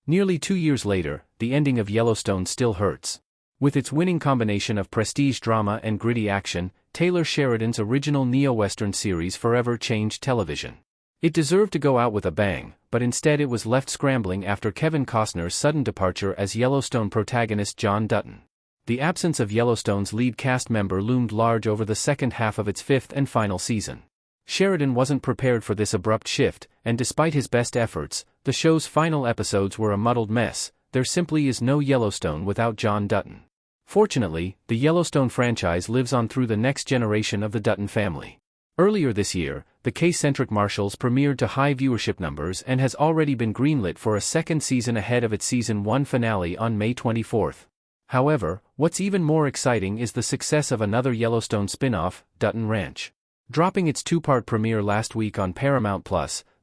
Nearly 2 years later, the ending of Yellowstone still hurts. With its winning combination of prestige drama and gritty action, Taylor Sheridan's original neo-Western series forever changed television. It deserved to go out with a bang, but instead it was left scrambling after Kevin Costner's sudden departure as Yellowstone protagonist John Dutton. The absence of Yellowstone's lead cast member loomed large over the second half of its fifth and final season. Sheridan wasn't prepared for this abrupt shift, and despite his best efforts, the show's final episodes were a muddled mess. There simply is no Yellowstone without John Dutton. Fortunately, the Yellowstone franchise lives on through the next generation of the Dutton family. Earlier this year, the K-centric Marshals premiered to high viewership numbers and has already been greenlit for a second season ahead of its season 1 finale on May 24. However, what's even more exciting is the success of another Yellowstone spin-off, Dutton Ranch. Dropping its 2-part premiere last week on Paramount+,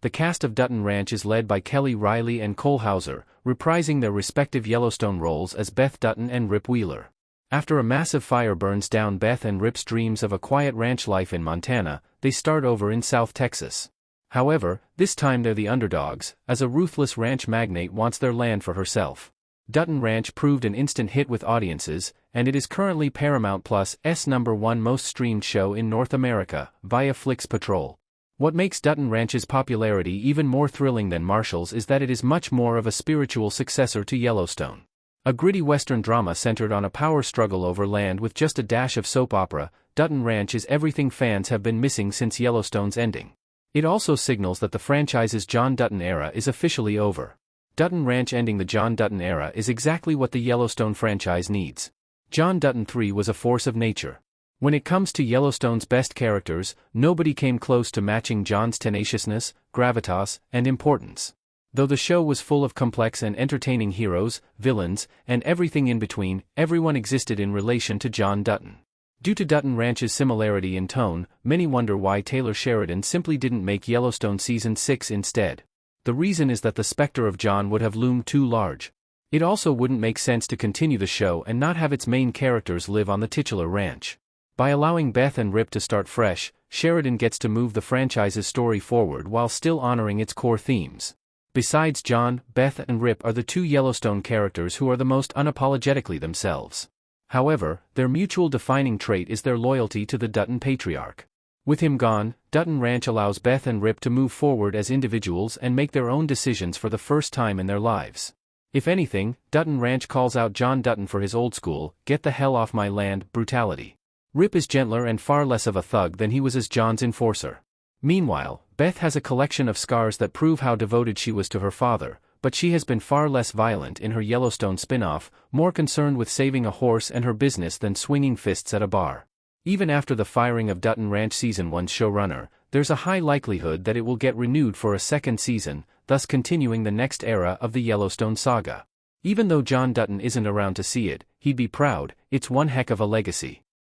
the cast of Dutton Ranch is led by Reilly and Hauser, reprising their respective Yellowstone roles as Beth Dutton and Rip Wheeler. After a massive fire burns down Beth and Rip's dreams of a quiet ranch life in Montana, they start over in South Texas. However, this time they're the underdogs, as a ruthless ranch magnate wants their land for herself. Dutton Ranch proved an instant hit with audiences, and it is currently Paramount Plus' #1 most streamed show in North America, via Flix Patrol. What makes Dutton Ranch's popularity even more thrilling than Marshals is that it is much more of a spiritual successor to Yellowstone. A gritty Western drama centered on a power struggle over land with just a dash of soap opera, Dutton Ranch is everything fans have been missing since Yellowstone's ending. It also signals that the franchise's John Dutton era is officially over. Dutton Ranch ending the John Dutton era is exactly what the Yellowstone franchise needs. John Dutton III was a force of nature. When it comes to Yellowstone's best characters, nobody came close to matching John's tenaciousness, gravitas, and importance. Though the show was full of complex and entertaining heroes, villains, and everything in between, everyone existed in relation to John Dutton. Due to Dutton Ranch's similarity in tone, many wonder why Taylor Sheridan simply didn't make Yellowstone Season 6 instead. The reason is that the specter of John would have loomed too large. It also wouldn't make sense to continue the show and not have its main characters live on the titular ranch. By allowing Beth and Rip to start fresh, Sheridan gets to move the franchise's story forward while still honoring its core themes. Besides John, Beth and Rip are the two Yellowstone characters who are the most unapologetically themselves. However, their mutual defining trait is their loyalty to the Dutton patriarch. With him gone, Dutton Ranch allows Beth and Rip to move forward as individuals and make their own decisions for the first time in their lives. If anything, Dutton Ranch calls out John Dutton for his old-school, get the hell off my land, brutality. Rip is gentler and far less of a thug than he was as John's enforcer. Meanwhile, Beth has a collection of scars that prove how devoted she was to her father, but she has been far less violent in her Yellowstone spin-off, more concerned with saving a horse and her business than swinging fists at a bar. Even after the firing of Dutton Ranch Season 1's showrunner, there's a high likelihood that it will get renewed for a second season, thus continuing the next era of the Yellowstone saga. Even though John Dutton isn't around to see it, he'd be proud. It's one heck of a legacy.